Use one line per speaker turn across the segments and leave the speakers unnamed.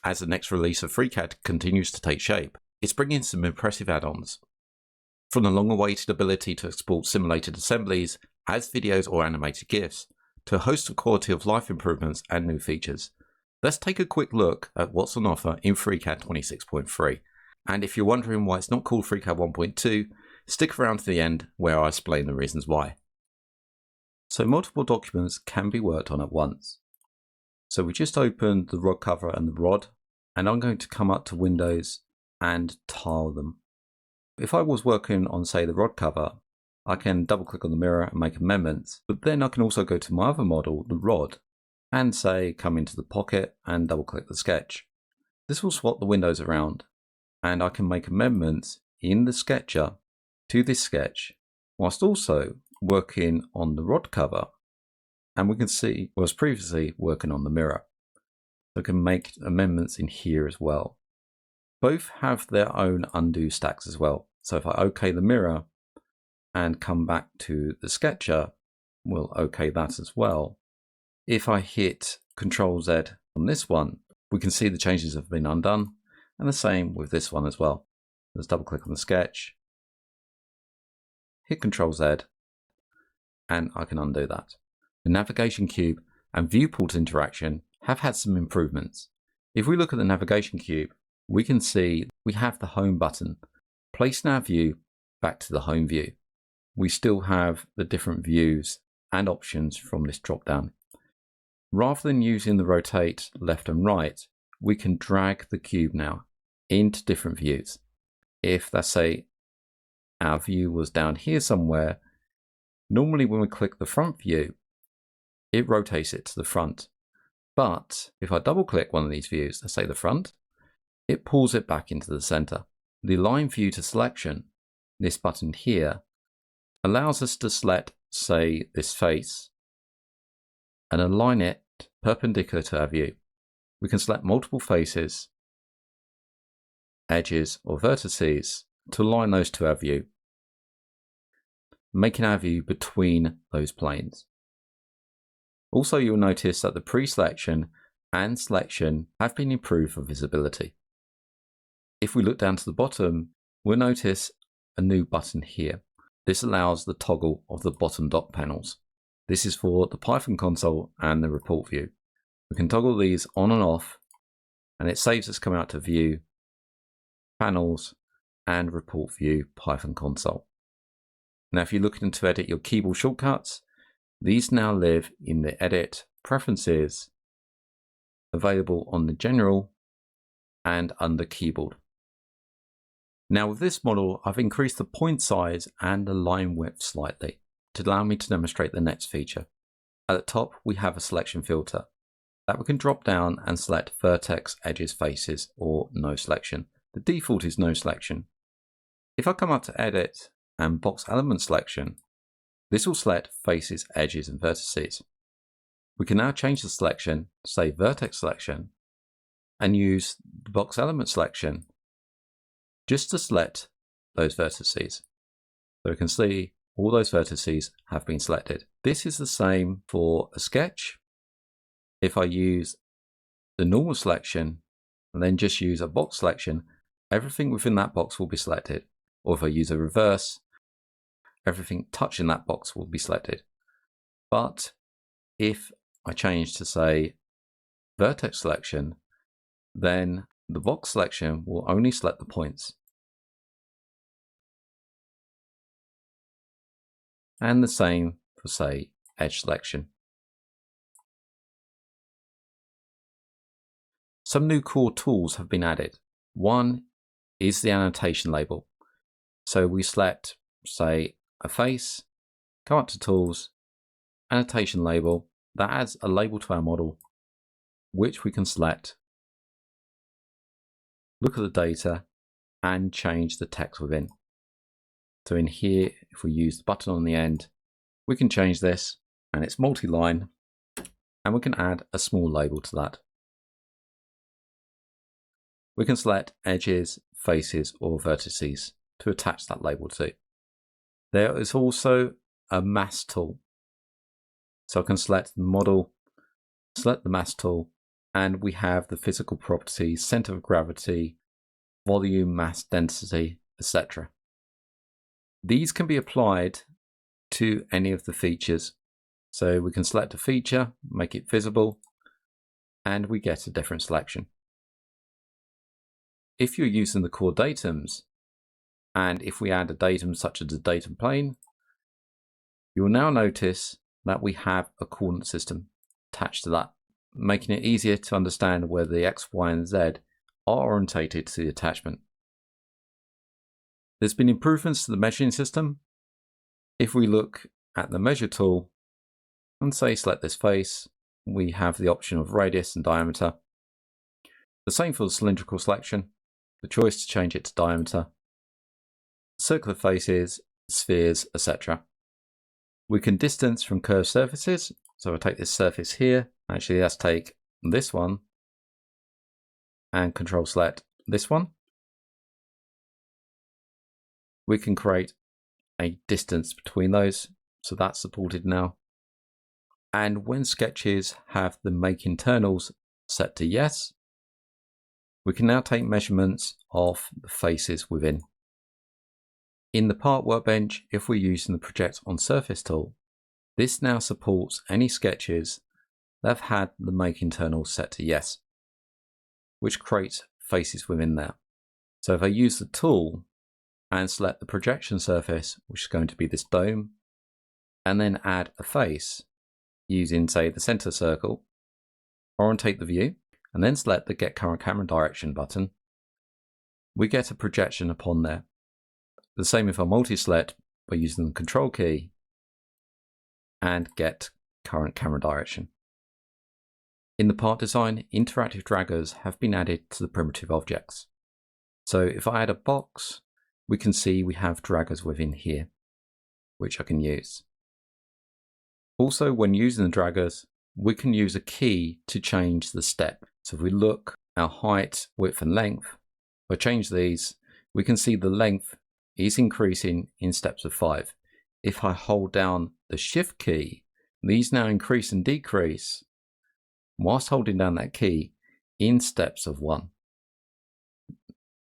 as the next release of FreeCAD continues to take shape, it's bringing some impressive add-ons. From the long-awaited ability to export simulated assemblies as videos or animated GIFs, to a host of quality of life improvements and new features. Let's take a quick look at what's on offer in FreeCAD 26.3. And if you're wondering why it's not called FreeCAD 1.2, stick around to the end where I explain the reasons why. So multiple documents can be worked on at once. So we just opened the rod cover and the rod, and I'm going to come up to Windows and tile them. If I was working on, say, the rod cover, I can double click on the mirror and make amendments, but then I can also go to my other model, the rod, and say come into the pocket and double click the sketch. This will swap the windows around, and I can make amendments in the sketcher to this sketch whilst also working on the rod cover, and we can see I was previously working on the mirror. So I can make amendments in here as well. Both have their own undo stacks as well. So if I OK the mirror and come back to the sketcher, we'll OK that as well. If I hit Ctrl Z on this one, we can see the changes have been undone, and the same with this one as well. Let's double click on the sketch, hit Ctrl Z, and I can undo that. The navigation cube and viewport interaction have had some improvements. If we look at the navigation cube, we can see we have the home button. Placing our view back to the home view. We still have the different views and options from this drop down. Rather than using the rotate left and right, we can drag the cube now into different views. If, let's say, our view was down here somewhere, normally when we click the front view, it rotates it to the front. But if I double click one of these views, let's say the front, it pulls it back into the center. The align view to selection, this button here, allows us to select, say, this face and align it perpendicular to our view. We can select multiple faces, edges or vertices to align those to our view, making our view between those planes. Also, you'll notice that the pre-selection and selection have been improved for visibility. If we look down to the bottom, we'll notice a new button here. This allows the toggle of the bottom dock panels. This is for the Python console and the report view. We can toggle these on and off, and it saves us coming out to view, panels, and report view Python console. Now, if you're looking to edit your keyboard shortcuts, these now live in the edit preferences available on the general and under keyboard. Now with this model, I've increased the point size and the line width slightly to allow me to demonstrate the next feature. At the top, we have a selection filter that we can drop down and select vertex, edges, faces, or no selection. The default is no selection. If I come up to edit and box element selection, this will select faces, edges, and vertices. We can now change the selection, say vertex selection, and use the box element selection just to select those vertices. So we can see all those vertices have been selected. This is the same for a sketch. If I use the normal selection and then just use a box selection, everything within that box will be selected. Or if I use a reverse, everything touching that box will be selected. But if I change to, say, vertex selection, then the box selection will only select the points. And the same for, say, edge selection. Some new core tools have been added. One is the annotation label. So we select, say, a face, come up to Tools, Annotation Label. That adds a label to our model, which we can select, look at the data, and change the text within. So in here, if we use the button on the end, we can change this, and it's multi-line, and we can add a small label to that. We can select edges, faces, or vertices to attach that label to. There is also a mask tool. So I can select the model, select the mask tool, and we have the physical properties, center of gravity, volume, mass, density, etc. These can be applied to any of the features. So we can select a feature, make it visible, and we get a different selection. If you're using the core datums, and if we add a datum such as a datum plane, you will now notice that we have a coordinate system attached to that, making it easier to understand where the X, Y, and Z are orientated to the attachment. There's been improvements to the measuring system. If we look at the measure tool and say select this face, we have the option of radius and diameter. The same for the cylindrical selection, the choice to change it to diameter, circular faces, spheres, etc. We can distance from curved surfaces. So I take this surface here. Actually, let's take this one and control select this one. We can create a distance between those. So that's supported now. And when sketches have the make internals set to yes, we can now take measurements of the faces within. In the part workbench, if we're using the project on surface tool, this now supports any sketches that have had the make internals set to yes, which creates faces within there. So if I use the tool and select the projection surface, which is going to be this dome, and then add a face using, say, the center circle, orientate the view, and then select the Get Current Camera Direction button, we get a projection upon there. The same if I multi-select by using the Control key and Get Current Camera Direction. In the part design, interactive draggers have been added to the primitive objects. So if I add a box, we can see we have draggers within here, which I can use. Also, when using the draggers, we can use a key to change the step. So if we look at our height, width, and length, if I change these, we can see the length is increasing in steps of 5. If I hold down the Shift key, these now increase and decrease whilst holding down that key in steps of 1.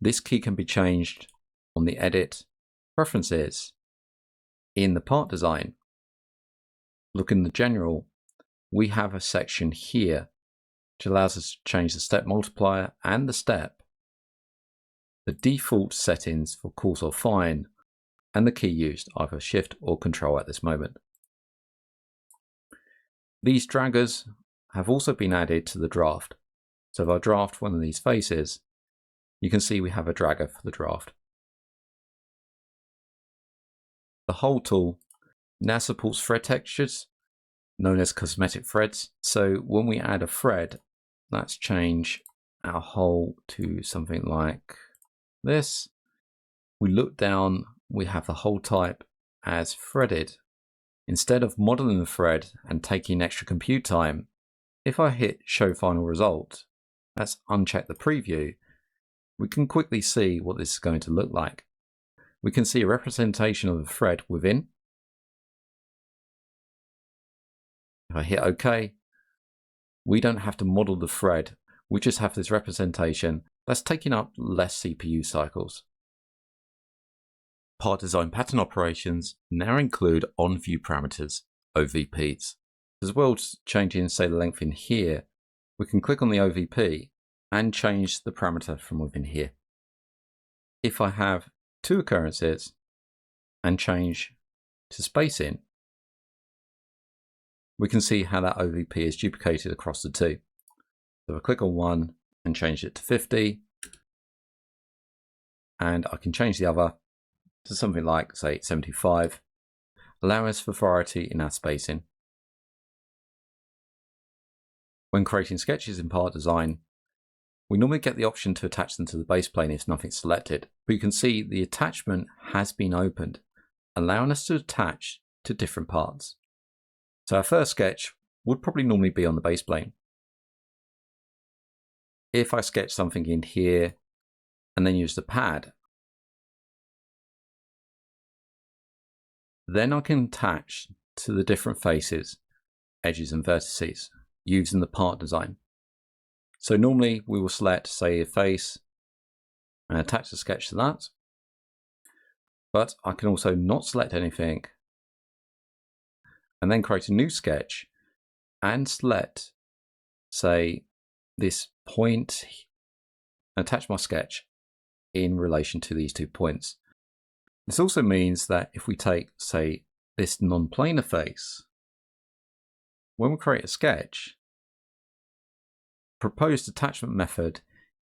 This key can be changed on the Edit, Preferences. In the part design, look in the General, we have a section here which allows us to change the step multiplier and the step, the default settings for coarse or fine, and the key used, either Shift or Control at this moment. These draggers have also been added to the draft. So if I draft one of these faces, you can see we have a dragger for the draft. The whole tool now supports thread textures, known as Cosmetic Threads. So when we add a thread, let's change our hole to something like this. We look down, we have the hole type as threaded. Instead of modeling the thread and taking extra compute time, if I hit Show Final Result, let's uncheck the preview, we can quickly see what this is going to look like. We can see a representation of the thread within. If I hit OK, we don't have to model the thread, we just have this representation that's taking up less CPU cycles. Part design pattern operations now include on-view parameters, OVPs. As well as changing, say, the length in here, we can click on the OVP and change the parameter from within here. If I have 2 occurrences and change to spacing, we can see how that OVP is duplicated across the 2. So if I click on one and change it to 50, and I can change the other to something like, say, 75, allowing us for variety in our spacing. When creating sketches in part design, we normally get the option to attach them to the base plane if nothing's selected, but you can see the attachment has been opened, allowing us to attach to different parts. So our first sketch would probably normally be on the base plane. If I sketch something in here and then use the pad, then I can attach to the different faces, edges and vertices using the part design. So normally we will select, say, a face and attach the sketch to that. But I can also not select anything and then create a new sketch and select, say, this point, attach my sketch in relation to these 2 points. This also means that if we take, say, this non-planar face, when we create a sketch, proposed attachment method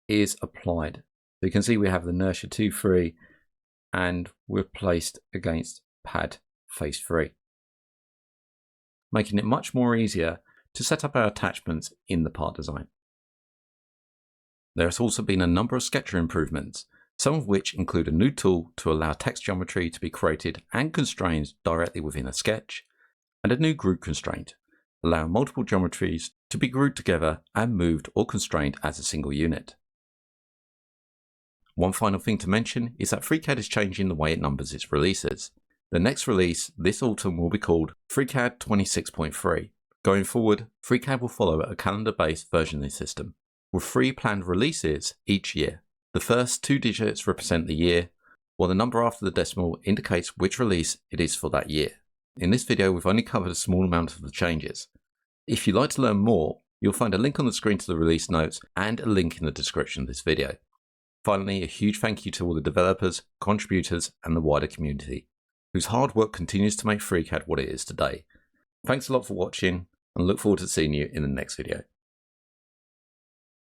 is applied. So you can see we have the inertia 2, 3, and we're placed against pad face 3, making it much more easier to set up our attachments in the part design. There has also been a number of Sketcher improvements, some of which include a new tool to allow text geometry to be created and constrained directly within a sketch, and a new group constraint, allowing multiple geometries to be grouped together and moved or constrained as a single unit. One final thing to mention is that FreeCAD is changing the way it numbers its releases. The next release this autumn will be called FreeCAD 26.3. Going forward, FreeCAD will follow a calendar-based versioning system, with 3 planned releases each year. The first 2 digits represent the year, while the number after the decimal indicates which release it is for that year. In this video, we've only covered a small amount of the changes. If you'd like to learn more, you'll find a link on the screen to the release notes and a link in the description of this video. Finally, a huge thank you to all the developers, contributors, and the wider community, whose hard work continues to make FreeCAD what it is today. Thanks a lot for watching, and look forward to seeing you in the next video.